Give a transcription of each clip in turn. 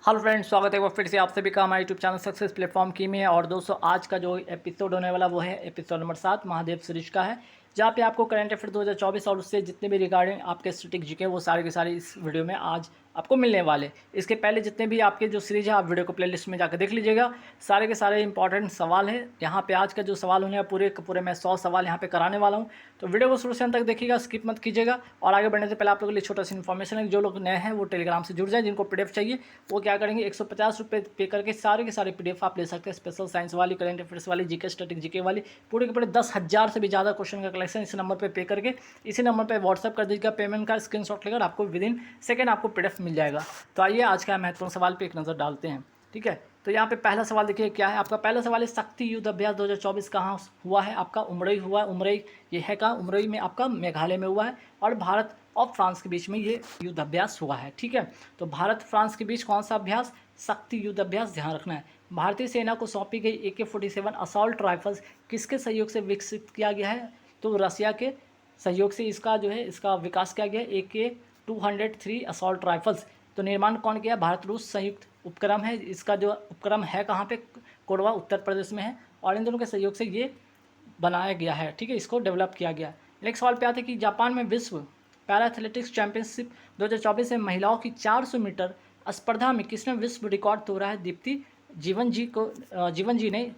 Hello friends, स्वागत है एक बार फिर से आप सभी का हमारे यूट्यूब चैनल सक्सेस प्लेटफॉर्म की में। और दोस्तों, आज का जो एपिसोड होने वाला वो है एपिसोड नंबर 7 महादेव सीरीज का है, जहाँ पे आपको करंट अफेयर 2024 और उससे जितने भी रिगार्डिंग आपके स्टैटिक जीके वो सारे के सारे इस वीडियो में आज आपको मिलने वाले। इसके पहले जितने भी आपके जो सीरीज है आप वीडियो को प्लेलिस्ट में जाकर देख लीजिएगा। सारे के सारे इंपॉर्टेंट सवाल है यहाँ पे। आज का जो सवाल होने वाला पूरे के पूरे मैं 100 सवाल यहाँ पे कराने वाला हूँ, तो वीडियो को शुरू से अंत तक देखिएगा, स्किप मत कीजिएगा। और आगे बढ़ने से पहले आप लोगों के लिए छोटा सा इन्फॉर्मेशन है, जो लोग नए हैं वो टेलीग्राम से जुड़ जाए। जिनको पीडीएफ चाहिए वो क्या करेंगे, 150 रुपये पे करके सारे के सारे पीडीएफ आप ले सकते हैं। स्पेशल साइंस वाली, करंट अफेयर्स वाली, जीके स्टैटिक जीके वाली, पूरे के पूरे 10,000 से भी ज़्यादा क्वेश्चन का कलेक्शन इस नंबर पे करके इसी नंबर पे व्हाट्सअप कर दीजिएगा। पेमेंट का स्क्रीनशॉट लेकर आपको विद इन सेकेंड आपको पीडीएफ मिल जाएगा। तो आइए आज का महत्वपूर्ण सवाल पे एक नज़र डालते हैं। ठीक है, तो यहाँ पे पहला सवाल देखिए क्या है। आपका पहला सवाल है, शक्ति युद्ध अभ्यास 2024 कहाँ हुआ है? आपका उमरई हुआ है। उमरई ये है कहाँ? उमरई में आपका मेघालय में हुआ है। और भारत और फ्रांस के बीच में ये युद्ध अभ्यास हुआ है। ठीक है, तो भारत फ्रांस के बीच कौन सा अभ्यास? शक्ति युद्ध अभ्यास, ध्यान रखना है। भारतीय सेना को सौंपी गई AK-47 असॉल्ट राइफल्स किसके सहयोग से विकसित किया गया है? तो रसिया के सहयोग से इसका जो है इसका विकास किया गया। AK-203 असॉल्ट राइफल्स, तो निर्माण कौन किया? भारत रूस संयुक्त उपक्रम है। इसका जो उपक्रम है कहाँ पे? कोरबा उत्तर प्रदेश में है। और इन दोनों के सहयोग से ये बनाया गया है। ठीक है, इसको डेवलप किया गया। नेक्स्ट सवाल पे आते हैं कि जापान में विश्व पैरा एथलेटिक्स चैंपियनशिप 2024 में महिलाओं की 400 मीटर स्पर्धा में किसने विश्व रिकॉर्ड तोड़ा है? दीप्ति जीवन जी ने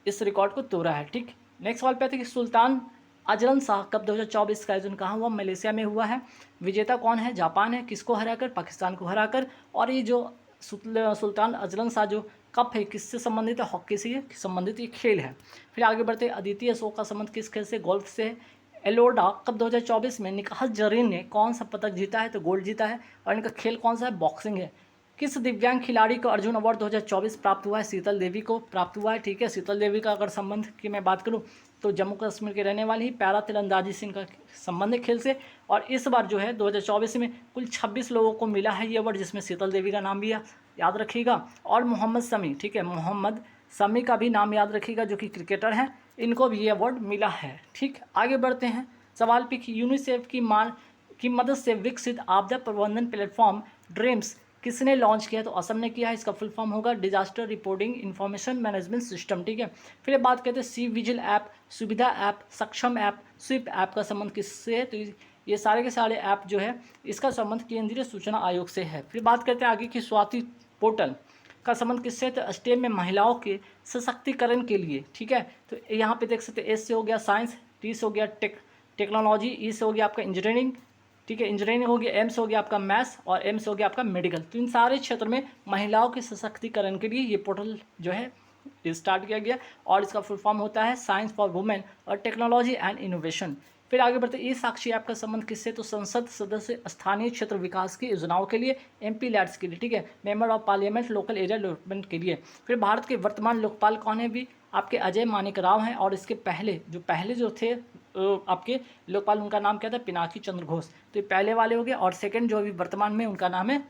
इस रिकॉर्ड को तोड़ा है। ठीक, नेक्स्ट सवाल पे आते हैं कि सुल्तान अजलन शाह कप 2024 का आयोजन कहाँ हुआ? मलेशिया में हुआ है। विजेता कौन है? जापान है। किसको हराकर? पाकिस्तान को हराकर। और ये जो सुल्तान अजलन शाह जो कप है किससे संबंधित है? हॉकी से संबंधित ये खेल है। फिर आगे बढ़ते हैं, अदिति अशोक का संबंध किस खेल से? गोल्फ से है। एलोडा कप 2024 में निकाहत जरीन ने कौन सा पदक जीता है? तो गोल्ड जीता है। और इनका खेल कौन सा है? बॉक्सिंग है। किस दिव्यांग खिलाड़ी को अर्जुन अवार्ड 2024 प्राप्त हुआ है? शीतल देवी को प्राप्त हुआ है। ठीक है, शीतल देवी का अगर संबंध की मैं बात करूं तो जम्मू कश्मीर के रहने वाली ही, पैरा तीरंदाजी से इनका संबंध है खेल से। और इस बार जो है 2024 में कुल 26 लोगों को मिला है ये अवार्ड, जिसमें शीतल देवी का नाम भी याद रखिएगा। और मोहम्मद शमी, ठीक है, मोहम्मद शमी का भी नाम याद रखिएगा, जो कि क्रिकेटर हैं, इनको भी ये अवार्ड मिला है। ठीक, आगे बढ़ते हैं सवाल पे कि यूनिसेफ की मदद से विकसित आपदा प्रबंधन प्लेटफॉर्म ड्रीम्स किसने लॉन्च किया? तो असम ने किया है। इसका फुल फॉर्म होगा disaster reporting information management system. ठीक है, फिर बात करते हैं सी विजिल ऐप, सुविधा ऐप, सक्षम ऐप, स्विप ऐप का संबंध किससे है? तो ये सारे के सारे ऐप जो है इसका संबंध केंद्रीय सूचना आयोग से है। फिर बात करते हैं आगे की स्वाति पोर्टल का संबंध किससे है? तो स्टेम में महिलाओं के सशक्तिकरण के लिए। ठीक है, तो यहाँ पे देख सकते हैं, एस से हो गया साइंस, टी से हो गया टेक्नोलॉजी, ई से हो गया आपका इंजीनियरिंग, ठीक है, इंजीनियरिंग हो गया, एम से हो गया आपका मैथ्स, और एम से हो गया आपका मेडिकल। तो इन सारे क्षेत्र में महिलाओं के सशक्तिकरण के लिए ये पोर्टल जो है स्टार्ट किया गया। और इसका फुल फॉर्म होता है साइंस फॉर वुमेन और टेक्नोलॉजी एंड इनोवेशन। फिर आगे बढ़ते, ई साक्षी ऐप का संबंध किससे? तो संसद सदस्य स्थानीय क्षेत्र विकास की योजनाओं के लिए, MP लैड्स के लिए। ठीक है, member of parliament local area development के लिए। फिर भारत के वर्तमान लोकपाल कौन है? भी आपके अजय मानिक राव हैं। और इसके पहले जो थे आपके लोकपाल, उनका नाम क्या था? पिनाकी चंद्र घोष। तो ये पहले वाले हो गए। और सेकंड जो अभी वर्तमान में उनका नाम है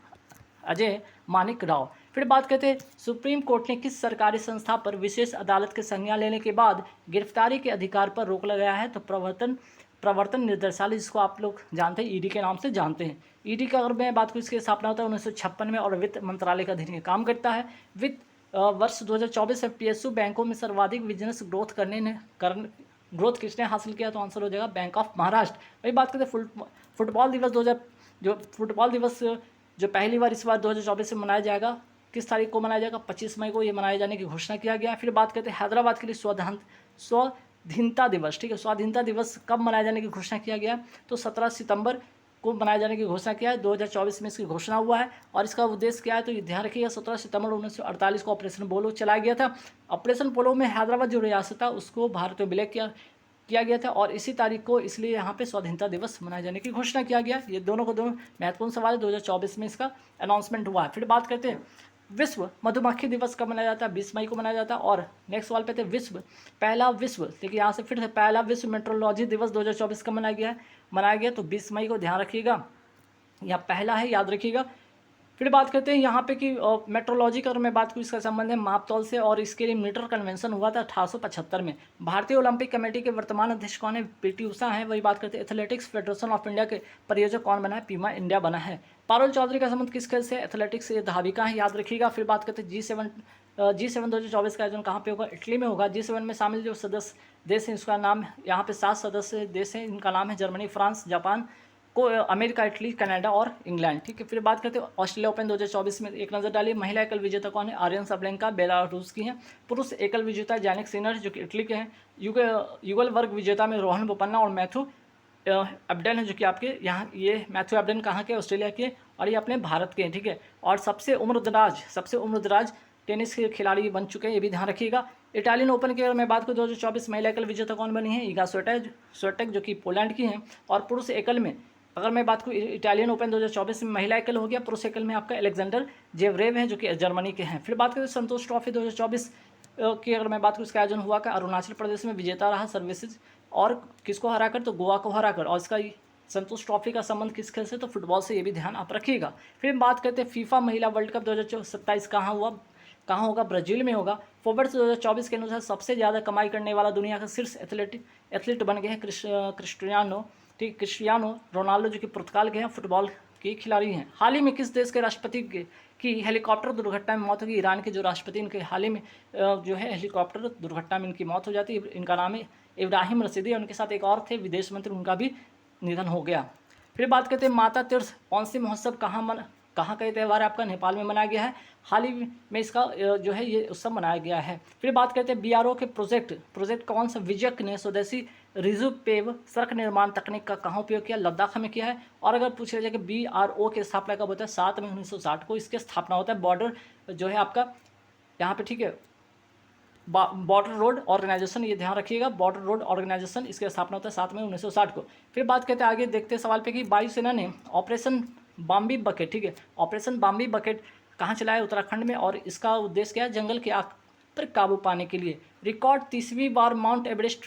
अजय मानिक राव। फिर बात करते हैं, सुप्रीम कोर्ट ने किस सरकारी संस्था पर विशेष अदालत के संज्ञान लेने के बाद गिरफ्तारी के अधिकार पर रोक लगाया है? तो प्रवर्तन निदेशालय, जिसको आप लोग जानते हैं ED के नाम से जानते हैं। ED का अगर मैं बात करूँ, इसकी स्थापना होता है 1956 में और वित्त मंत्रालय का अधीन काम करता है। वर्ष 2024 में PSU बैंकों में सर्वाधिक बिजनेस ग्रोथ किसने हासिल किया? तो आंसर हो जाएगा बैंक ऑफ महाराष्ट्र। वही बात करते हैं फुटबॉल दिवस फुटबॉल दिवस जो पहली बार इस बार 2024 में मनाया जाएगा, किस तारीख को मनाया जाएगा? 25 मई को ये मनाए जाने की घोषणा किया गया है। फिर बात करते हैं हैदराबाद के लिए स्वाधीनता दिवस। ठीक है, स्वाधीनता दिवस कब मनाए जाने की घोषणा किया गया? तो 17 सितंबर को बनाए जाने की घोषणा किया है। 2024 में इसकी घोषणा हुआ है। और इसका उद्देश्य क्या है? तो ये ध्यान रखिएगा, 17 सितंबर 1948 को ऑपरेशन पोलो चलाया गया था। ऑपरेशन पोलो में हैदराबाद जो रियासत था उसको भारत में विलय किया गया था। और इसी तारीख को इसलिए यहाँ पे स्वाधीनता दिवस मनाए जाने की घोषणा किया गया। ये दोनों महत्वपूर्ण सवाल है। 2024 में इसका अनाउंसमेंट हुआ है। फिर बात करते हैं, विश्व मधुमक्खी दिवस कब मनाया जाता है? 20 मई को मनाया जाता है। और नेक्स्ट सवाल पे थे, पहला विश्व, देखिए यहाँ से फिर से पहला विश्व मेट्रोलॉजी दिवस 2024 का मनाया गया तो 20 मई को, ध्यान रखिएगा, यहाँ पहला है, याद रखिएगा। फिर बात करते हैं यहाँ पे कि मेट्रोलॉजी का अगर मैं बात करूँ, इसका संबंध है मापतौल से। और इसके लिए मीटर कन्वेंशन हुआ था 1875 में। भारतीय ओलंपिक कमेटी के वर्तमान अध्यक्ष कौन है? PT उषा है। वही बात करते हैं, एथलेटिक्स फेडरेशन ऑफ इंडिया के परियोजक कौन बना है? पीमा इंडिया बना है। पारुल चौधरी का संबंध किस खेल से? एथलेटिक्स से। धाविका है, याद रखिएगा। फिर बात करते हैं G7 2024 का आयोजन कहाँ पे होगा? इटली में होगा। G7 में शामिल जो सदस्य देश हैं इसका नाम यहाँ पे 7 सदस्य देश हैं, इनका नाम है जर्मनी, फ्रांस, जापान, को अमेरिका, इटली, कनाडा और इंग्लैंड। ठीक है, फिर बात करते हैं ऑस्ट्रेलिया ओपन 2024 में एक नज़र डालिए। महिला एकल विजेता कौन है? आर्यन सबलेंका, बेलारूस की हैं। पुरुष एकल विजेता जैनिक सिनर जो कि इटली के हैं। युगल वर्ग विजेता में रोहन बोपन्ना और मैथ्यू एबडेन है जो कि आपके यहाँ, ये मैथ्यू एबडेन कहाँ के? ऑस्ट्रेलिया के, और ये अपने भारत के हैं। ठीक है, और सबसे उम्रदराज टेनिस के खिलाड़ी बन चुके हैं, ये भी ध्यान रखिएगा। इटालियन ओपन की अगर मैं बात करूँ 2024 महिला एकल विजेता कौन बनी है? ईगा स्विएटेक जो कि पोलैंड की हैं। और पुरुष एकल में अगर मैं बात करूँ इटालियन ओपन 2024 में महिला एकल हो गया, पुरुष एकल में आपका अलेक्जेंडर जेवरेव है जो कि जर्मनी के हैं। फिर बात करें संतोष ट्रॉफी 2024 की अगर मैं बात करूँ, इसका आयोजन हुआ का अरुणाचल प्रदेश में, विजेता रहा सर्विसेज, और किसको हराकर? तो गोवा को हराकर। और इसका संतोष ट्रॉफी का संबंध किस खेल से? तो फुटबॉल से, ये भी ध्यान आप रखिएगा। फिर बात करते हैं फीफा महिला वर्ल्ड कप 2027 कहाँ होगा? ब्राज़ील में होगा। फोर्ब्स 2024 के अनुसार सबसे ज़्यादा कमाई करने वाला दुनिया का शीर्ष एथलीट बन गए हैं क्रिस्टियानो रोनाल्डो जो कि पुर्तगाल के हैं, फुटबॉल के खिलाड़ी हैं। हाल ही में किस देश के राष्ट्रपति की हेलीकॉप्टर दुर्घटना में मौत होगी? ईरान के जो राष्ट्रपति, इनके हाल ही में जो है हेलीकॉप्टर दुर्घटना में इनकी मौत हो जाती है। इनका नाम है इब्राहिम रशीदी, उनके साथ एक और थे विदेश मंत्री, उनका भी निधन हो गया। फिर बात करते हैं माता तीर्थ पौंसी महोत्सव कहाँ का ये त्यौहार आपका? नेपाल में मनाया गया है। हाल ही में इसका जो है ये उत्सव मनाया गया है। फिर बात करते हैं BRO के प्रोजेक्ट कौन सा? विजयक ने स्वदेशी रिजु पेव सड़क निर्माण तकनीक का कहाँ उपयोग किया? लद्दाख में किया है। और अगर पूछ लिया जाए कि BRO की स्थापना कब होता है? 7 मई 1960 को इसकी स्थापना होता है। बॉर्डर जो है आपका यहाँ पे, ठीक है, बॉर्डर रोड ऑर्गेनाइजेशन, ये ध्यान रखिएगा, बॉर्डर रोड ऑर्गेनाइजेशन, इसकी स्थापना होता है 7 मई 1960 को। फिर बात करते हैं आगे, देखते हैं सवाल पे कि वायुसेना ने ऑपरेशन बॉम्बी बकेट, ठीक है, ऑपरेशन बॉम्बी बकेट कहाँ चलाया? उत्तराखंड में। और इसका उद्देश्य क्या है? जंगल की आग पर काबू पाने के लिए। रिकॉर्ड 30वीं बार माउंट एवरेस्ट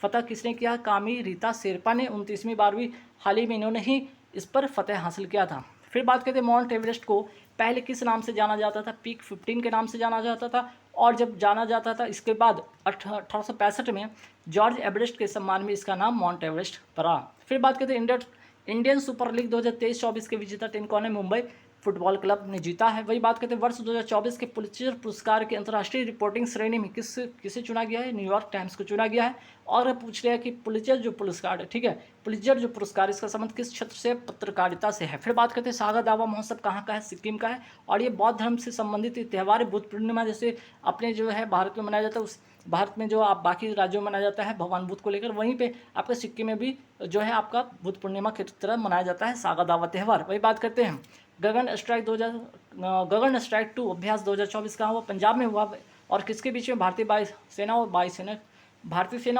फतह किसने किया? कामी रीता शेरपा ने 29वीं बार भी हाल ही में इन्होंने ही इस पर फतह हासिल किया था। फिर बात करते हैं माउंट एवरेस्ट को पहले किस नाम से जाना जाता था? पीक 15 के नाम से जाना जाता था। और जब जाना जाता था इसके बाद 1865 में जॉर्ज एवरेस्ट के सम्मान में इसका नाम माउंट एवरेस्ट पड़ा। फिर बात करते हैं इंडियन सुपर लीग 2023-24 के विजेता टीम कौन है? मुंबई फुटबॉल क्लब ने जीता है। वही बात करते हैं वर्ष 2024 के पुलित्जर पुरस्कार के अंतर्राष्ट्रीय रिपोर्टिंग श्रेणी में किसे चुना गया है? न्यूयॉर्क टाइम्स को चुना गया है। और पूछ लिया कि पुलित्जर जो पुरस्कार है, ठीक है, पुलित्जर जो पुरस्कार, इसका संबंध किस क्षेत्र से? पत्रकारिता से है। फिर बात करते हैं सागा दावा महोत्सव कहाँ का है? सिक्किम का है। और ये बौद्ध धर्म से संबंधित त्यौहार बुद्ध पूर्णिमा जैसे अपने जो है भारत में मनाया जाता है, उस भारत में जो आप बाकी राज्यों में मनाया जाता है भगवान बुद्ध को लेकर, वहीं पे आपका सिक्किम में भी जो है आपका बुद्ध पूर्णिमा की तरह मनाया जाता है सागा दावा त्यौहार। वही बात करते हैं गगन स्ट्राइक 2 अभ्यास 2024 कहाँ हुआ? पंजाब में हुआ। और किसके बीच में? भारतीय सेना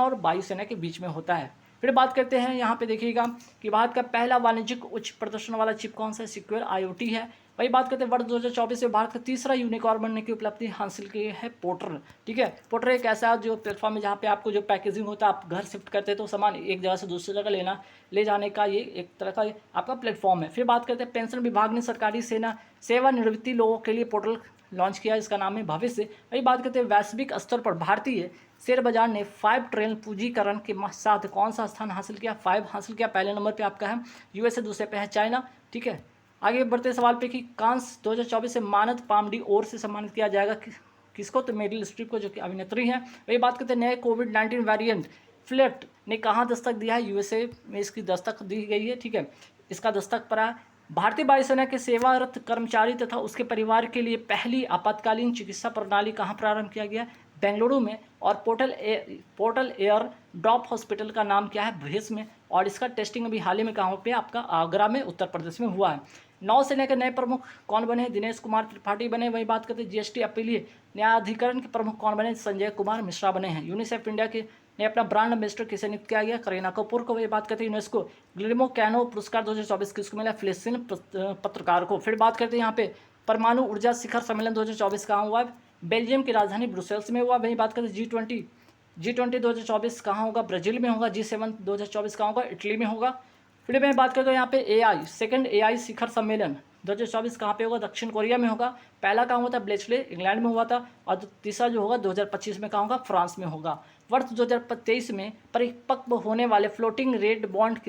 और वायुसेना के बीच में होता है। फिर बात करते हैं यहाँ पे देखिएगा कि भारत का पहला वाणिज्यिक उच्च प्रदर्शन वाला चिप कौन सा है? सिक्योर IoT है। वही बात करते हैं वर्ष 2024 में भारत का तीसरा यूनिकॉर्न बनने की उपलब्धि हासिल की है पोर्टर। ठीक है, पोर्टर एक ऐसा जो प्लेटफॉर्म है जहाँ पे आपको जो पैकेजिंग होता है, आप घर शिफ्ट करते हैं तो सामान एक जगह से दूसरी जगह ले जाने का ये एक तरह का आपका प्लेटफॉर्म है। फिर बात करते हैं पेंशन विभाग ने सरकारी सेवानिवृत्ति लोगों के लिए पोर्टल लॉन्च किया, इसका नाम है भविष्य। वही बात करते हैं वैश्विक स्तर पर भारतीय शेयर बाजार ने 5 ट्रिलियन पूंजीकरण के साथ कौन सा स्थान हासिल किया? 5 हासिल किया। पहले नंबर पे आपका है USA, दूसरे पे है चाइना। ठीक है, आगे बढ़ते सवाल पे कि कांस 2024 से मानद पामडी और से सम्मानित किया जाएगा किसको? तो मेरिल स्ट्रीप को, जो कि अभिनेत्री हैं। वही बात करते हैं नए कोविड-19 वेरिएंट फ्लेट ने कहाँ दस्तक दिया है? USA में इसकी दस्तक दी गई है। ठीक है, इसका दस्तक पड़ा भारतीय वायुसेना के सेवारत कर्मचारी तथा उसके परिवार के लिए पहली आपातकालीन चिकित्सा प्रणाली कहाँ प्रारंभ किया गया? बेंगलुरु में। और पोर्टल एयर ड्रॉप हॉस्पिटल का नाम क्या है? भेस में। और इसका टेस्टिंग अभी हाल ही में कहाँ पे? आपका आगरा में, उत्तर प्रदेश में हुआ है। नौसेना के नए प्रमुख कौन बने? दिनेश कुमार त्रिपाठी बने। वही बात करते हैं GST अपीलीय न्यायाधिकरण के प्रमुख कौन बने? संजय कुमार मिश्रा बने हैं। यूनिसेफ इंडिया के ने अपना ब्रांड एम्बेसडर किसे नियुक्त किया गया? करीना कपूर को। वही बात करते हैं यूनेस्को ग्लिमो कैनो पुरस्कार 2024 किसको मिला? फिलिस्तीन पत्रकार को। फिर बात करते हैं यहाँ पे परमाणु ऊर्जा शिखर सम्मेलन 2024 कहाँ हुआ? बेल्जियम की राजधानी ब्रुसेल्स में हुआ। वही बात करते हैं G20 2024 कहाँ होगा? ब्राज़ील में होगा। G7 2024 कहाँ होगा? इटली में होगा। फिर मैं बात करता हूँ यहाँ पे सेकंड AI शिखर सम्मेलन 2024 कहाँ पे होगा? दक्षिण कोरिया में होगा। पहला कहाँ हुआ था? ब्लेचले इंग्लैंड में हुआ था। और तीसरा जो होगा 2025 में कहाँ होगा? फ्रांस में होगा। वर्ष 2023 में परिपक्व होने वाले फ्लोटिंग रेट बॉन्ड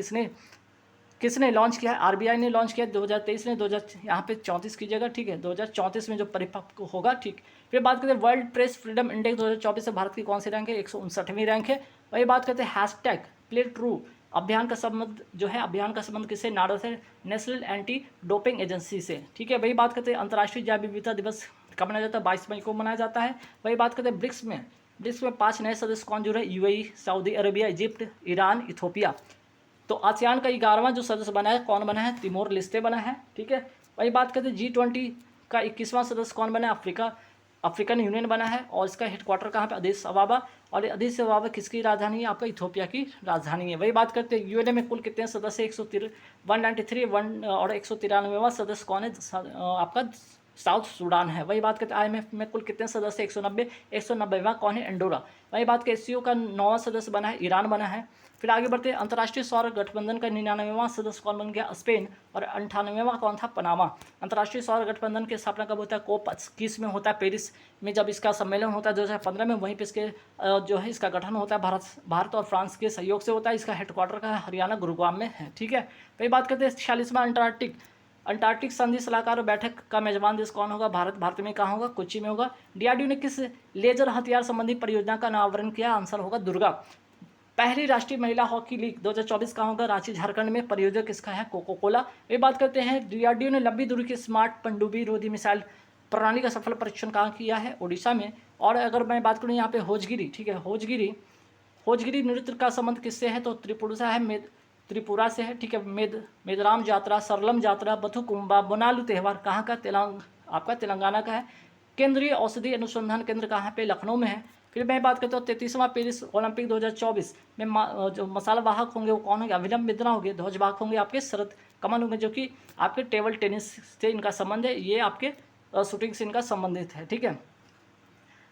किसने लॉन्च किया है? आरबीआई ने लॉन्च किया 2023 में, 2000 यहाँ पे 34 कीजिएगा, ठीक है, 2034 में जो परिपक्व होगा, ठीक। फिर बात करते हैं वर्ल्ड प्रेस फ्रीडम इंडेक्स 2024 से भारत की कौन सी रैंक है? 159वीं रैंक है। वही बात करते हैं हैशटैग प्ले ट्रू अभियान का संबंध जो है, अभियान का संबंध किससे? नाडा से, नेशनल एंटी डोपिंग एजेंसी से, ठीक है। वही बात करते हैं अंतर्राष्ट्रीय जैव विविधता दिवस कब मनाया जाता है? 22 मई को मनाया जाता है। वही बात करते हैं ब्रिक्स में 5 नए सदस्य कौन जुड़े? UAE, Saudi Arabia, Egypt, Iran, Ethiopia. तो आसियान का 11वां जो सदस्य बना है कौन बना है? तिमोर लेस्ते बना है, ठीक है। वही बात करते हैं G20 का 21वां सदस्य कौन बना है? अफ्रीकन यूनियन बना है, और इसका हेडक्वार्टर कहाँ पे? अदीस अबाबा। और अदीस अबाबा किसकी राजधानी है? आपका इथोपिया की राजधानी है। वही बात करते हैं यूएनए में कुल कितने सदस्य? 193 और 193वां सदस्य कौन है? आपका साउथ सूडान है। वही बात करते हैं IMF में कुल कितने सदस्य? 190, 190वां कौन है? एंडोरा। वही बात करते SCO का 9वां सदस्य बना है, ईरान बना है। फिर आगे बढ़ते हैं अंतर्राष्ट्रीय सौर गठबंधन का 99वां सदस्य कौन बन गया? स्पेन। और 98वां कौन था? पनामा। अंतर्राष्ट्रीय सौर गठबंधन की स्थापना कब होता है? COP 21 में होता है, पेरिस में जब इसका सम्मेलन होता है 2015 में, वहीं पे इसके जो है इसका गठन होता है भारत और फ्रांस के सहयोग से होता है। इसका हेडक्वार्टर का हरियाणा गुरुग्राम में है, ठीक है। वही बात करते हैं 46वां अंटार्कटिक संधि सलाहकार बैठक का मेजबान देश कौन होगा? भारत में कहाँ होगा? कोच्चि में होगा। DRDO ने किस लेजर हथियार संबंधी परियोजना का अनावरण किया? आंसर होगा दुर्गा। पहली राष्ट्रीय महिला हॉकी लीग 2024 कहाँ होगा? रांची झारखंड में। प्रयोजक किसका है? Coca Cola. ये बात करते हैं DRDO ने लंबी दूरी की स्मार्ट पनडुब्बी रोधी मिसाइल प्रणाली का सफल परीक्षण कहाँ किया है? ओडिशा में। और अगर मैं बात करूँ यहाँ पे होजगिरी, ठीक है, होजगिरी नृत्य का संबंध किससे है? तो त्रिपुरा से है, ठीक है। मेदराम यात्रा, सरलम यात्रा, बथुकुंबा, बोनालू त्यौहार कहाँ का? आपका तेलंगाना का है। केंद्रीय औषधि अनुसंधान केंद्र कहाँ पे? लखनऊ में है। फिर मैं बात करता हूँ 33वां पेरिस ओलंपिक 2024 में जो मसाला वाहक होंगे वो कौन होंगे? अभिनव बिंद्रा होंगे। ध्वज वाहक होंगे आपके शरद कमल होंगे, जो कि आपके टेबल टेनिस से इनका संबंध है, ये आपके शूटिंग से इनका संबंधित है, ठीक है।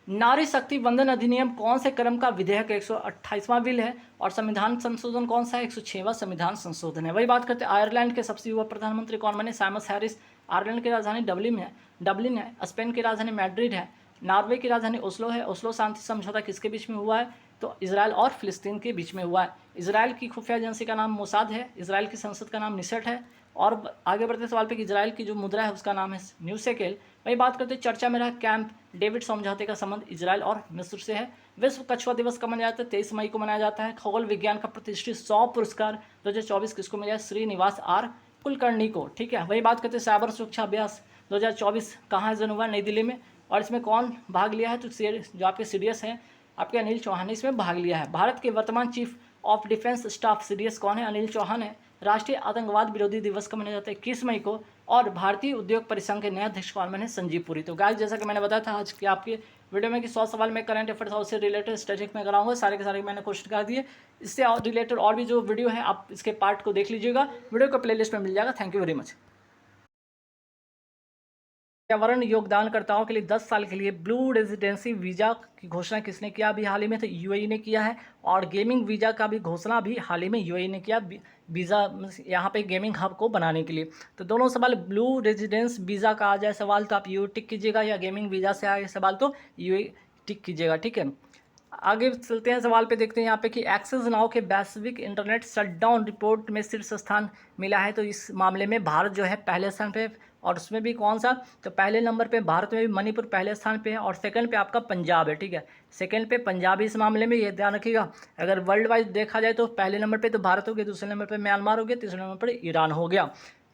नारी शक्ति वंदन अधिनियम कौन से क्रम का विधेयक? 128वां बिल है। और संविधान संशोधन कौन सा है? 106वां संविधान संशोधन है। वही बात करते हैं आयरलैंड के सबसे युवा प्रधानमंत्री कौन बने? साइमस हैरिस। आयरलैंड की राजधानी डबलिन है। स्पेन की राजधानी मैड्रिड है। नॉर्वे की राजधानी ओस्लो है। ओस्लो शांति समझौता किसके बीच में हुआ है? तो इसराइल और फिलिस्तीन के बीच में हुआ है। इसराइल की खुफिया एजेंसी का नाम मोसाद है। इसराइल की संसद का नाम निसेट है। और आगे बढ़ते सवाल पे कि इसराइल की जो मुद्रा है उसका नाम है न्यू शेकेल। वही बात करते हैं चर्चा में रहा कैंप डेविड समझौते का संबंध इसराइल और मिस्र से है। विश्व कछुआ दिवस कब मनाया जाता है? 23 मई को मनाया जाता है। खगोल विज्ञान का प्रतिष्ठित 100 पुरस्कार 2024 किसको मिला? श्रीनिवास आर कुलकर्णी को, ठीक है। वही बात करते हैं साइबर सुरक्षा अभ्यास 2024 कहाँ आयोजन हुआ? नई दिल्ली में। और इसमें कौन भाग लिया है? तो जो आपके CDS हैं आपके अनिल चौहान ने इसमें भाग लिया है। भारत के वर्तमान chief of defence staff CDS कौन है? अनिल चौहान है। राष्ट्रीय आतंकवाद विरोधी दिवस कब मनाया जाता है? 21 मई को। और भारतीय उद्योग परिसंघ के नए अध्यक्ष कौन बने? संजीव पुरी। तो गाइस जैसा कि मैंने बताया था आज के आपके वीडियो में कि 100 सवाल में करंट अफेयर्स और उससे रिलेटेड स्टैटिक में कराऊंगा, सारे के सारे मैंने क्वेश्चन कर दिए। इससे रिलेटेड और भी जो वीडियो है आप इसके पार्ट को देख लीजिएगा, वीडियो को प्लेलिस्ट में मिल जाएगा। Thank you very much. पर्यावरण योगदानकर्ताओं के लिए 10 साल के लिए ब्लू रेजिडेंसी वीज़ा की घोषणा किसने किया अभी हाल ही में? तो UAE ने किया है। और गेमिंग वीज़ा का भी घोषणा अभी हाल ही में UAE ने किया, वीज़ा यहाँ पे गेमिंग हब को बनाने के लिए। तो दोनों सवाल ब्लू रेजिडेंस वीज़ा का आ जाए सवाल तो आप UAE टिक कीजिएगा, या गेमिंग वीज़ा से आए सवाल तो UAE टिक कीजिएगा, ठीक है। आगे चलते हैं सवाल पे, देखते हैं यहाँ पे कि एक्सेस नाउ के वैश्विक इंटरनेट शटडाउन रिपोर्ट में शीर्ष स्थान मिला है। तो इस मामले में भारत जो है पहले स्थान पे, और उसमें भी कौन सा? तो पहले नंबर पे भारत में भी मणिपुर पहले स्थान पे है, और सेकंड पे आपका पंजाब है, ठीक है। सेकंड पे पंजाब इस मामले में, ये ध्यान रखिएगा। अगर वर्ल्ड वाइज देखा जाए तो पहले नंबर पे तो भारत हो गया, दूसरे नंबर पे म्यांमार हो गया, तीसरे नंबर पर ईरान हो गया।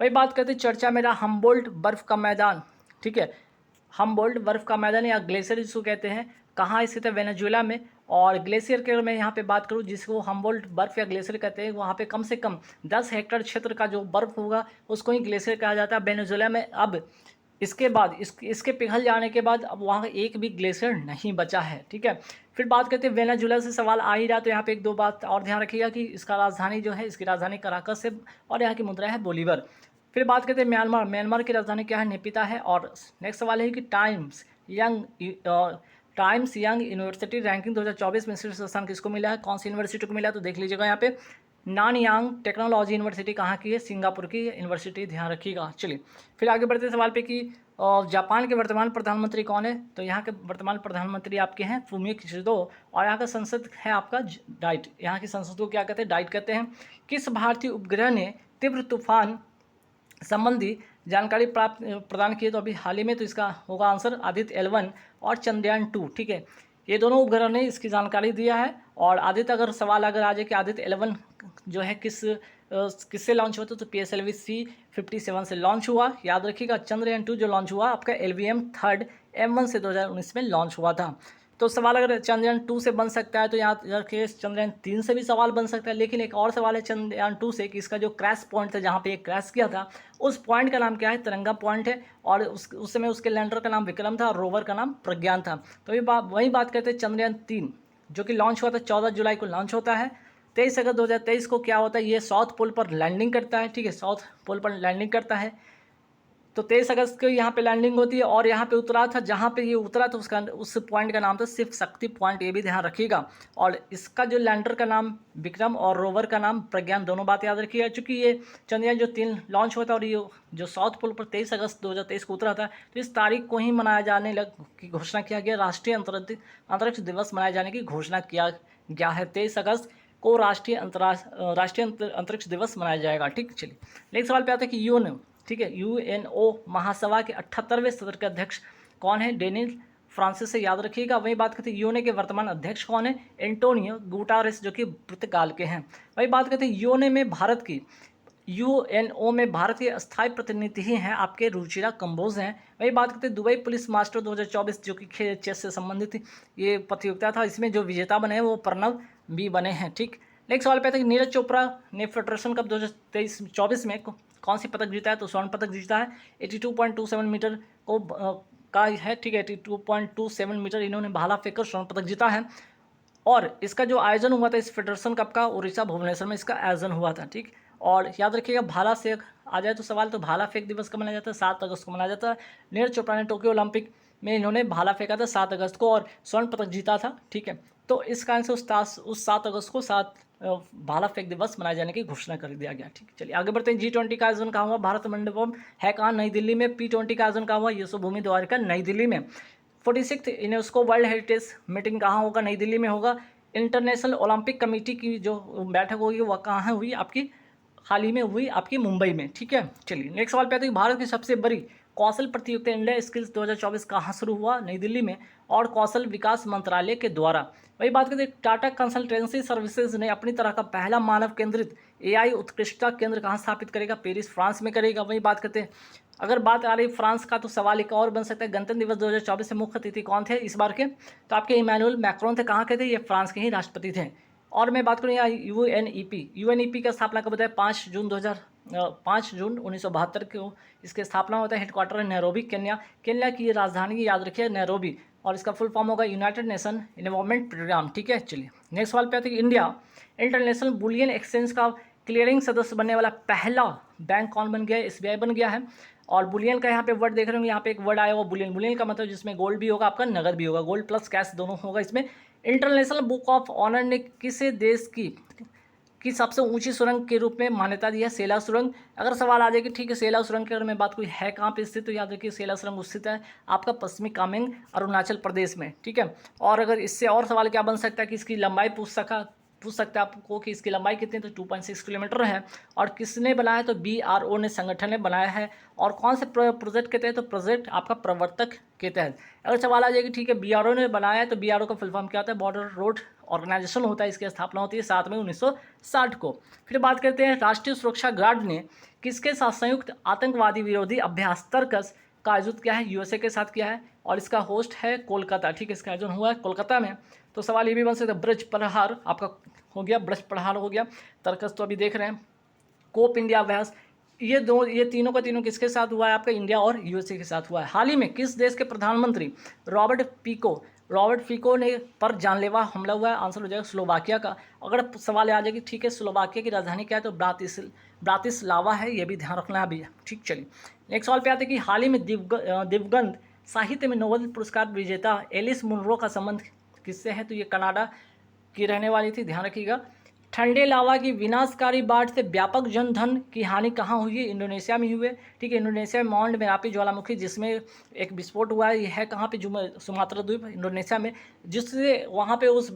वही बात करते हैं चर्चा में रहा हम्बोल्ट बर्फ का मैदान, ठीक है। हम्बोल्ट बर्फ का मैदान या ग्लेशियर जिसको कहते हैं, कहाँ स्थित है? वेनेजुएला में। और ग्लेशियर के मैं यहाँ पे बात करूँ जिसको हम्बोल्ट बर्फ या ग्लेशियर कहते हैं, वहाँ पे कम से कम 10 हेक्टेयर क्षेत्र का जो बर्फ होगा उसको ही ग्लेशियर कहा जाता है वेनेजुएला में। अब इसके बाद इसके पिघल जाने के बाद अब वहाँ एक भी ग्लेशियर नहीं बचा है, ठीक है। फिर बात करते हैं वेनेजुएला से सवाल आ ही रहा, तो यहाँ पे एक दो बात और ध्यान रखिएगा कि इसका राजधानी जो है, इसकी राजधानी कराकस है और यहाँ की मुद्रा है बोलीवर। फिर बात करते हैं म्यांमार की राजधानी क्या है? नेपिता है। और नेक्स्ट सवाल है कि टाइम्स यंग यूनिवर्सिटी रैंकिंग 2024 में शीर्ष स्थान किसको मिला है? कौन सी यूनिवर्सिटी को मिला है? तो देख लीजिएगा यहाँ पे नानयांग टेक्नोलॉजी यूनिवर्सिटी कहाँ की है? सिंगापुर की यूनिवर्सिटी, ध्यान रखिएगा। चलिए फिर आगे बढ़ते सवाल पे कि जापान के वर्तमान प्रधानमंत्री कौन है? तो यहाँ के वर्तमान प्रधानमंत्री आपके हैं फूमियो किशिदो। और यहाँ का संसद है आपका डाइट, यहाँ की संसद को क्या कहते हैं? डाइट कहते हैं। किस भारतीय उपग्रह ने तीव्र तूफान संबंधी जानकारी प्राप्त प्रदान की है। तो अभी हाल ही में तो इसका होगा आंसर आदित्य L1 और चंद्रयान 2, ठीक है। ये दोनों उपग्रह ने इसकी जानकारी दिया है। और आदित्य अगर सवाल अगर आ जाए कि आदित्य L1 जो है किससे लॉन्च हुआ था, तो PSLV C57 से लॉन्च हुआ। याद रखिएगा चंद्रयान 2 जो लॉन्च हुआ आपका LVM 3rd M1 से 2019 में लॉन्च हुआ था। तो सवाल अगर चंद्रयान 2 से बन सकता है तो यहाँ रखिए चंद्रयान 3 से भी सवाल बन सकता है। लेकिन एक और सवाल है चंद्रयान 2 से कि इसका जो क्रैश पॉइंट था जहाँ पे ये क्रैश किया था उस पॉइंट का नाम क्या है, तिरंगा पॉइंट है। और उस समय उसके लैंडर का नाम विक्रम था और रोवर का नाम प्रज्ञान था। तो ये वही बात करते हैं चंद्रयान 3 जो कि लॉन्च हुआ था 14 जुलाई को लॉन्च होता है। 23 अगस्त 2023 को क्या होता है, ये साउथ पोल पर लैंडिंग करता है, ठीक है, साउथ पोल पर लैंडिंग करता है। तो 23 अगस्त को यहाँ पे लैंडिंग होती है और यहाँ पे उतरा था, जहाँ पे ये उतरा था उसका उस पॉइंट का नाम था शिव शक्ति पॉइंट, ये भी ध्यान रखिएगा। और इसका जो लैंडर का नाम विक्रम और रोवर का नाम प्रज्ञान, दोनों बात याद रखिएगा। चूँकि ये चंद्रयान जो 3 लॉन्च हुआ था और ये जो साउथ पोल पर 23 अगस्त 2023 को उतरा था, तो इस तारीख को ही मनाया जाने की घोषणा किया गया, राष्ट्रीय अंतरिक्ष दिवस मनाए जाने की घोषणा किया गया है। 23 अगस्त को राष्ट्रीय अंतरिक्ष दिवस मनाया जाएगा, ठीक। चलिए नेक्स्ट सवाल पे आता है कि यूएनओ, ठीक है, यूएनओ महासभा के 78वें सत्र के अध्यक्ष कौन है, डेनिस फ्रांसिस से याद रखिएगा। वही बात करते हैं यूएनओ के वर्तमान अध्यक्ष कौन है, एंटोनियो गुटारेस जो कि पुर्तगाल के हैं। वही बात करते हैं यूएनओ में भारत के स्थायी प्रतिनिधि ही हैं आपके रुचिरा कंबोज हैं। वही बात करते हैं दुबई पुलिस मास्टर 2024 जो कि चेस से संबंधित ये प्रतियोगिता था, इसमें जो विजेता बने हैं वो प्रणव भी बने हैं, ठीक। नेक्स्ट सवाल पे आता है कि नीरज चोपड़ा ने फेडरेशन कप 2023-24 में कौन सी पदक जीता है, तो स्वर्ण पदक जीता है। 82.27 मीटर को का है, ठीक है, 82.27 मीटर इन्होंने भाला फेंककर स्वर्ण पदक जीता है। और इसका जो आयोजन हुआ था इस फेडरेशन कप का उड़ीसा भुवनेश्वर में इसका आयोजन हुआ था, ठीक। और याद रखिएगा भाला फेंक आ जाए तो सवाल, तो भाला फेंक दिवस कब मनाया जाता है, 7 अगस्त को मनाया जाता है। नीरज चोपड़ा ने टोक्यो ओलंपिक में इन्होंने भाला फेंका था 7 अगस्त को और स्वर्ण पदक जीता था, ठीक है। तो इस कारण से उस 7 अगस्त को भाला फेंक दिवस मनाए जाने की घोषणा कर दिया गया, ठीक। चलिए आगे बढ़ते हैं। G20 का आयोजन कहाँ हुआ, भारत मंडपम है कहाँ, नई दिल्ली में। P20 का आयोजन कहाँ हुआ, यशोभूमि द्वारिका नई दिल्ली में। 46th UNESCO world heritage meeting कहाँ होगा, नई दिल्ली में होगा। इंटरनेशनल ओलंपिक कमेटी की जो बैठक होगी वह कहाँ हुई, आपकी हाल ही में हुई आपकी मुंबई में, ठीक है। चलिए नेक्स्ट सवाल पे आते हैं, भारत की सबसे बड़ी कौशल प्रतियोगिता इंडिया स्किल्स 2024 कहाँ शुरू हुआ, नई दिल्ली में और कौशल विकास मंत्रालय के द्वारा। वही बात करते हैं टाटा कंसल्टेंसी सर्विसेज ने अपनी तरह का पहला मानव केंद्रित AI उत्कृष्टता केंद्र कहाँ स्थापित करेगा, पेरिस फ्रांस में करेगा। वही बात करते हैं अगर बात आ रही फ्रांस का तो सवाल एक और बन सकता है, गणतंत्र दिवस 2024 से मुख्य अतिथि कौन थे इस बार के, तो आपके इमैनुअल मैक्रोन थे, कहाँ के थे, ये फ्रांस के ही राष्ट्रपति थे। और मैं बात करूँ यहाँ यूएनईपी का स्थापना कब होता है, 5 जून 1972 को इसकी स्थापना होता है। हेडक्वार्टर है नैरोबी केन्या की राजधानी याद रखिए नैरोबी, और इसका फुल फॉर्म होगा यूनाइटेड नेशन इन्वॉल्वमेंट प्रोग्राम, ठीक है। चलिए नेक्स्ट सवाल पे आते हैं कि इंडिया इंटरनेशनल बुलियन एक्सचेंज का क्लियरिंग सदस्य बनने वाला पहला बैंक कौन बन गया है, SBI बन गया है। और बुलियन का यहाँ पे वर्ड देख रहे होंगे, यहाँ पे एक वर्ड आया हुआ बुलियन का मतलब जिसमें गोल्ड भी होगा आपका, नगद भी होगा, गोल्ड प्लस कैश दोनों होगा इसमें। इंटरनेशनल बुक ऑफ ऑनर ने किसे देश की सबसे ऊंची सुरंग के रूप में मान्यता दी है, सेला सुरंग। अगर सवाल आ जाए कि ठीक है सेला सुरंग की अगर मैं बात कोई है कहाँ पे स्थित, तो याद रखिए सेला सुरंग स्थित है आपका पश्चिमी कामेंग अरुणाचल प्रदेश में, ठीक है। और अगर इससे और सवाल क्या बन सकता है कि इसकी लंबाई पूछ सकता है आपको कि इसकी लंबाई कितनी, तो 2.6 किलोमीटर है। और किसने बनाया, तो BRO ने संगठन ने बनाया है। और कौन से प्रोजेक्ट के तहत, तो प्रोजेक्ट आपका प्रवर्तक के तहत। अगर सवाल आ जाए कि ठीक है BRO ने बनाया है, तो BRO का फुल फॉर्म क्या होता है, बॉर्डर रोड ऑर्गेनाइजेशन होता है, इसकी स्थापना होती है 7 मई 1960 को। फिर बात करते हैं राष्ट्रीय सुरक्षा गार्ड ने किसके साथ संयुक्त आतंकवादी विरोधी अभ्यास तर्कस का आयोजित किया है, USA के साथ किया है। और इसका होस्ट है कोलकाता, ठीक है, इसका आयोजन हुआ है कोलकाता में। तो सवाल ये भी बन सकता है ब्रज प्रहार आपका हो गया, ब्रज प्रहार हो गया, तर्कस तो अभी देख रहे हैं, कोप इंडिया अभ्यास, ये तीनों का तीनों किसके साथ हुआ है, आपका इंडिया और USA के साथ हुआ है। हाल ही में किस देश के प्रधानमंत्री रॉबर्ट फीको ने पर जानलेवा हमला हुआ है, आंसर हो जाएगा स्लोवाकिया का। अगर सवाल आ जाए कि ठीक है स्लोवाकिया की राजधानी क्या है, तो ब्रातिस्लावा है, ये भी ध्यान रखना है अभी, ठीक। चलिए नेक्स्ट सवाल पे आते हैं कि हाल ही में दिवंगत साहित्य में नोबेल पुरस्कार विजेता एलिस मुनरो का संबंध किससे है, तो ये कनाडा की रहने वाली थी, ध्यान रखिएगा। ठंडे लावा की विनाशकारी बाढ़ से व्यापक जनधन की हानि कहाँ हुई है, इंडोनेशिया में हुई है, ठीक है। इंडोनेशिया में माउंट मेरापी ज्वालामुखी जिसमें एक विस्फोट हुआ है, यह है कहाँ पे, सुमात्रा द्वीप इंडोनेशिया में, जिससे वहाँ पे उस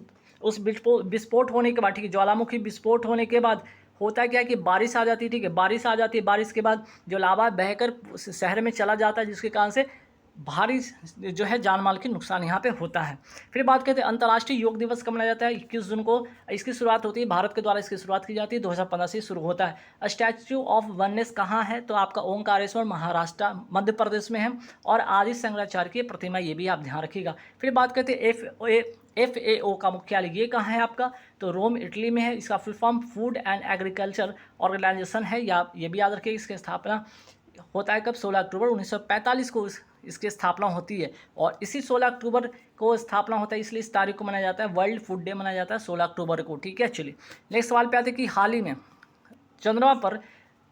विस्फोट होने के बाद, ठीक है, ज्वालामुखी विस्फोट होने के बाद होता क्या है कि बारिश आ जाती है, ठीक है, बारिश आ जाती है, बारिश के बाद जो लावा बहकर शहर में चला जाता है, जिसके कारण से भारी जो है जान माल के नुकसान यहाँ पे होता है। फिर बात करते हैं अंतर्राष्ट्रीय योग दिवस कब मनाया जाता है। 21 जून को इसकी शुरुआत होती है, भारत के द्वारा इसकी शुरुआत की जाती है, 2015 से शुरू होता है। स्टैच्यू ऑफ वननेस कहाँ है, तो आपका ओंकारेश्वर महाराष्ट्र मध्य प्रदेश में है, और आदि शंकराचार्य की प्रतिमा, ये भी आप ध्यान रखिएगा। फिर बात करते हैं FAO का मुख्यालय ये कहाँ है आपका, तो रोम इटली में है। इसका full form food and agriculture organization है, या ये भी याद रखिए। इसकी स्थापना होता है कब, 16 अक्टूबर 1945 को इसकी स्थापना होती है, और इसी 16 अक्टूबर को स्थापना होता है, इसलिए इस तारीख को मनाया जाता है, वर्ल्ड फूड डे मनाया जाता है 16 अक्टूबर को, ठीक है। चलिए नेक्स्ट सवाल पे आते हैं कि हाल ही में चंद्रमा पर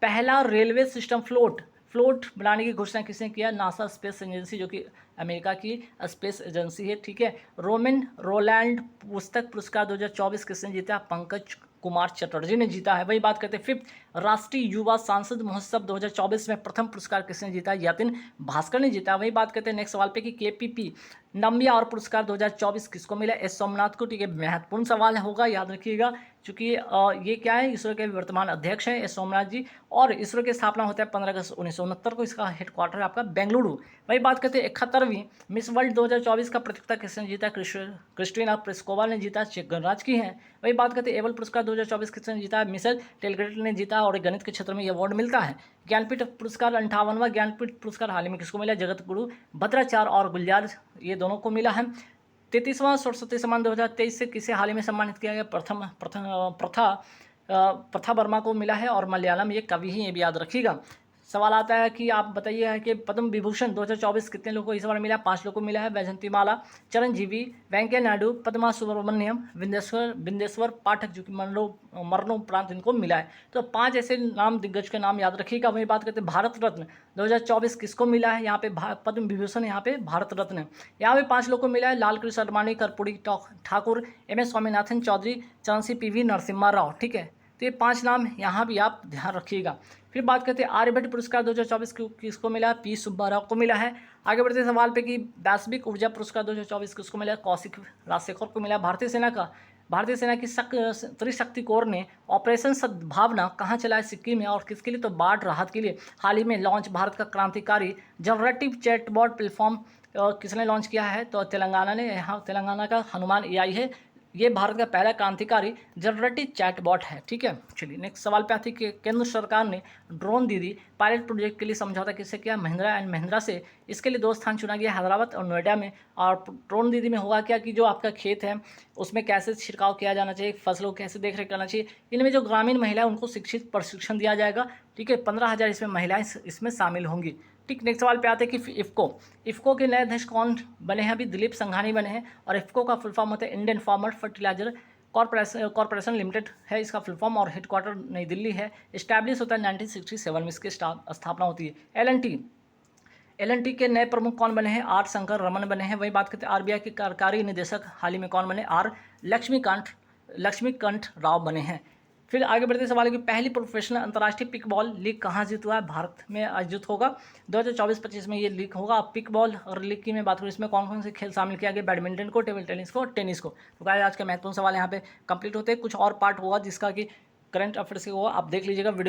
पहला रेलवे सिस्टम फ्लोट बनाने की घोषणा किसने किया, नासा स्पेस एजेंसी, जो कि अमेरिका की स्पेस एजेंसी है, ठीक है। रोमन रोलैंड पुस्तक पुरस्कार 2024 किसने जीता, पंकज कुमार चटर्जी ने जीता है। वही बात करते हैं फिफ्थ राष्ट्रीय युवा सांसद महोत्सव 2024 में प्रथम पुरस्कार किसने जीता, यतिन भास्कर ने जीता। वही बात करते हैं नेक्स्ट सवाल पे कि KPP नम्बियार पुरस्कार 2024 किसको मिला, एस सोमनाथ को, ठीक है। महत्वपूर्ण सवाल होगा, याद रखिएगा, क्योंकि ये क्या है, इसरो के वर्तमान अध्यक्ष हैं एस सोमनाथ जी, और इसरो की स्थापना होता है 15 अगस्त 1969 को। इसका हेडक्वार्टर है आपका बेंगलुरु। वही बात करते हैं 71वीं मिस वर्ल्ड 2024 का प्रतियोगिता किसने जीता, क्रिस्टिना प्लिस्कोवा ने जीता, चेक गणराज्य की है। वही बात करते हैं एबल पुरस्कार 2024 किसने जीता, मिशेल टेलग्रेट ने जीता, और गणित के क्षेत्र में ये अवार्ड मिलता है। ज्ञानपीठ पुरस्कार 58वां ज्ञानपीठ पुरस्कार हाल ही में किसको मिला, जगत गुरु भद्राचार्य और गुलजार, ये दोनों को मिला है। 33वां सरस्वती सम्मान 2023 से किसे हाल ही में सम्मानित किया गया, प्रथा वर्मा को मिला है, और मलयालम ये कवि ही, ये भी याद रखिएगा। सवाल आता है कि आप बताइए है कि पद्म विभूषण 2024 कितने लोगों को इस बार मिला, 5 लोगों को मिला है। वैजंती माला, चिरंजीवी, वेंकैया नायडू, पद्मा सुब्रमण्यम, बिंदेश्वर पाठक, जो कि मरणोपरांत इनको मिला है। तो 5 ऐसे नाम दिग्गज के नाम याद रखिएगा। वही बात करते हैं भारत रत्न 2024 किसको मिला है, यहाँ पे पद्म विभूषण, यहाँ पे भारत रत्न, यहाँ पे 5 लोगों को मिला है। लाल कृष्ण अडवाणी, कर्पूरी ठाकुर, MS स्वामीनाथन चौधरी, चांसी PV नरसिम्हा राव, ठीक है। तो ये 5 नाम यहाँ भी आप ध्यान रखिएगा। फिर बात करते हैं आर्यभट्ट पुरस्कार 2024 किसको मिला, P सुब्बाराव को मिला है। आगे बढ़ते सवाल पे कि वैश्विक ऊर्जा पुरस्कार 2024 किसको मिला, कौशिक राजशेखर को मिला। भारतीय सेना की त्रिशक्ति कोर ने ऑपरेशन सद्भावना कहाँ चलाया, सिक्किम में, और किसके लिए, तो बाढ़ राहत के लिए। हाल ही में लॉन्च भारत का क्रांतिकारी जनरेटिव चैटबॉट प्लेटफॉर्म किसने लॉन्च किया है, तो तेलंगाना ने। यहाँ तेलंगाना का हनुमान AI है, ये भारत का पहला क्रांतिकारी जनरेटिव चैटबॉट है, ठीक है। चलिए नेक्स्ट सवाल पे आती है कि केंद्र सरकार ने ड्रोन दीदी पायलट प्रोजेक्ट के लिए समझौता किससे किया, महिंद्रा एंड महिंद्रा से। इसके लिए 2 स्थान चुना गया, हैदराबाद और नोएडा में। और ड्रोन दीदी में होगा क्या कि जो आपका खेत है उसमें कैसे छिड़काव किया जाना चाहिए, फसलों कैसे देख रेख करना चाहिए, इनमें जो ग्रामीण महिला है उनको शिक्षित प्रशिक्षण दिया जाएगा, ठीक है। 15,000 इसमें महिलाएं इसमें शामिल होंगी, ठीक। नेक्स्ट सवाल पे आते हैं कि इफ़को के नए अध्यक्ष कौन बने हैं, अभी दिलीप संघानी बने हैं, और इफ़को का फुल फॉर्म होता है Indian farmer fertilizer corporation limited है इसका फुल फॉर्म, और हेडक्वार्टर नई दिल्ली है। इस्टेब्लिश होता है 1967 में इसकी स्थापना होती है। LNT के नए प्रमुख कौन बने हैं, R शंकर रमन बने हैं। वही बात करते हैं RBI के कार्यकारी निदेशक हाल ही में कौन बने, R लक्ष्मीकांत राव बने हैं। फिर आगे बढ़ते सवाल है कि पहली प्रोफेशनल अंतर्राष्ट्रीय पिकबॉल लीग कहाँ जीत हुआ है, भारत में आयोजित होगा 2024-25 में ये लीग होगा। पिकबॉल और लीग की मैं बात करूँ, इसमें कौन कौन से खेल शामिल किया गया, बैडमिंटन को, टेबल टेनिस को और टेनिस को। तो गाइस आज के महत्वपूर्ण सवाल यहाँ पे कंप्लीट होते हैं, कुछ और पार्ट होगा जिसका कि करंट अफेयर्स से होगा, आप देख लीजिएगा वीडियो।